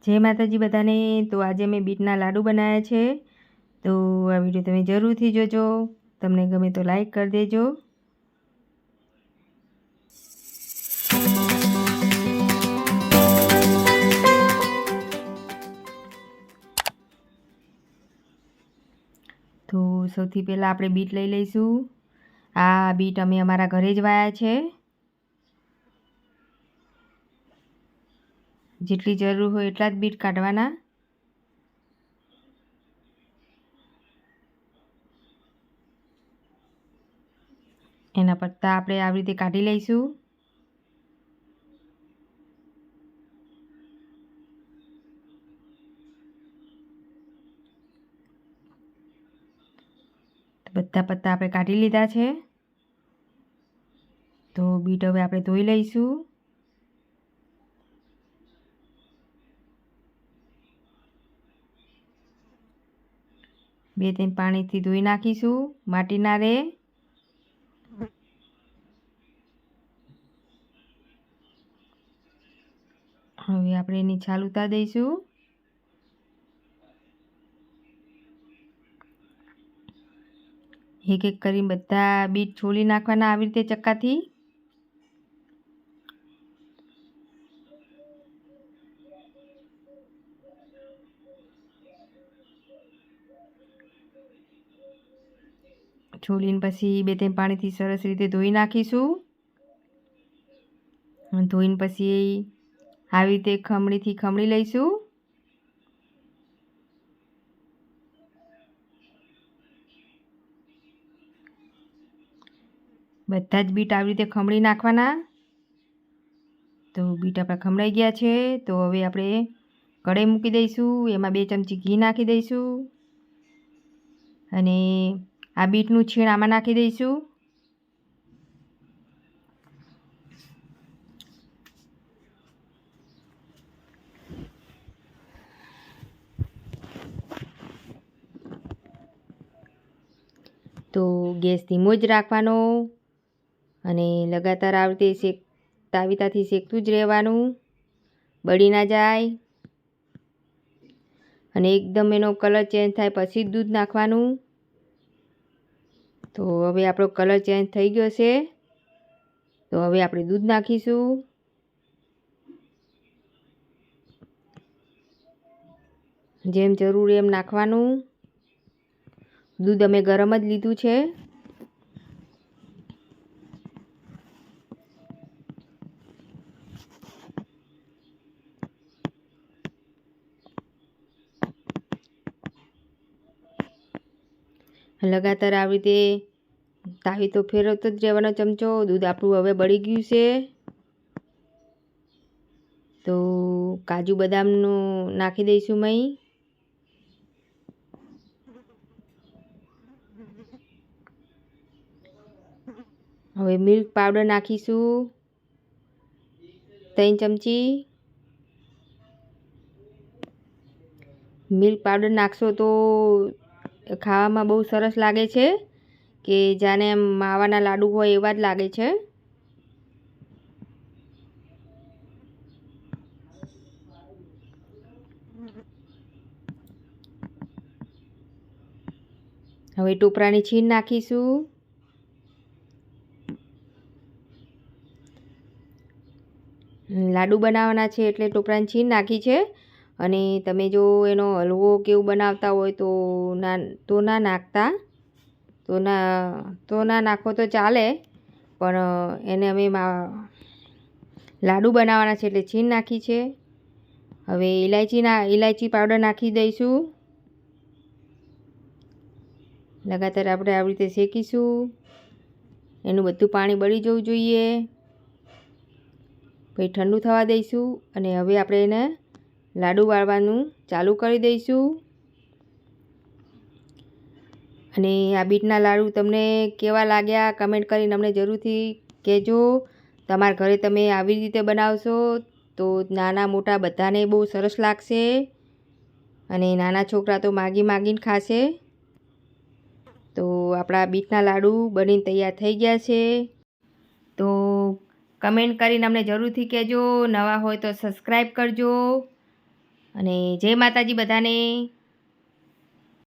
જય માતાજી બધાને। તો આજે મેં બીટના લાડુ બનાવ્યા છે। તો આ વિડીયો તમે જરૂરથી જોજો। તમને ગમે તો લાઈક કરી દેજો। તો સૌથી પહેલાં આપણે બીટ લઈ લઈશું। આ બીટ અમે અમારા ઘરે જ વાયા છે। જેટલી જરૂર હોય એટલા જ બીટ કાઢવાના। એના પત્તા આપણે આવી રીતે કાઢી લઈશું। બધા પત્તા આપણે કાઢી લીધા છે। તો બીટ હવે આપણે ધોઈ લઈશું। બે ત્રણ પાણીથી ધોઈ નાખીશું, માટી ના રહે। હવે આપણે એની છાલ ઉતારી દઈશું। એક એક કરી બધા બીટ છોલી નાખવાના આવી રીતે ચક્કાથી। છોલીને પછી બે ત્રણ પાણીથી સરસ રીતે ધોઈ નાખીશું। ધોઈને પછી આવી રીતે ખમણીથી ખમણી લઈશું। બધા જ બીટ આવી રીતે ખમણી નાખવાના। તો બીટ આપણા ખમણાઈ ગયા છે। તો હવે આપણે કઢાઈ મૂકી દઈશું। એમાં 2 ચમચી ઘી નાખી દઈશું અને આ બીટનું છીણ આમાં નાખી દઈશું। તો ગેસ ધીમો જ રાખવાનો અને લગાતાર આવી રીતે તાવીતાથી શેકતું જ રહેવાનું, બળી ના જાય। અને એકદમ એનો કલર ચેન્જ થાય પછી જ દૂધ નાખવાનું। તો હવે આપણો કલર ચેન્જ થઈ ગયો છે। તો હવે આપણે દૂધ નાખીશું। જેમ જરૂર એમ નાખવાનું। દૂધ અમે ગરમ જ લીધું છે। લગાતાર આવી રીતે તાવી તો ફેરવતો જ રહેવાનો ચમચો। દૂધ આપણું હવે બળી ગયું છે। તો કાજુ બદામનું નાખી દઈશું મહીં। હવે મિલ્ક પાવડર નાખીશું 3 ચમચી। મિલ્ક પાવડર નાખશો તો ખાવામાં બહુ સરસ લાગે છે, કે જાણે એમ માવાના લાડુ હોય એવા જ લાગે છે। હવે ટોપરાની છીણ નાખીશું। લાડુ બનાવવાના છે એટલે ટોપરાની છીણ નાખી છે। અને તમે જો એનો હલવો કેવું બનાવતા હોય તો ના નાખતા, તો ના નાખો તો ચાલે, પણ એને અમે લાડુ બનાવવાના છે એટલે છીણ નાખી છે। હવે ઇલાયચી પાવડર નાખી દઈશું। લગાતાર આપણે આવી રીતે શેકીશું। એનું બધું પાણી બળી જવું જોઈએ। પછી ઠંડુ થવા દઈશું અને હવે આપણે એને લાડુ વાળવાનું ચાલુ કરી દઈશું। અને આ બીટના લાડુ તમને કેવા લાગ્યા કમેન્ટ કરીને અમને જરૂરથી કહેજો। તમારા ઘરે તમે આવી રીતે બનાવશો તો નાના મોટા બધાને બહુ સરસ લાગશે અને નાના છોકરા તો માગીને ખાશે। તો આપણા બીટના લાડુ બનીને તૈયાર થઈ ગયા છે। તો કમેન્ટ કરીને અમને જરૂરથી કહેજો। નવા હોય તો સબસ્ક્રાઈબ કરજો। અને જય માતાજી બધાને.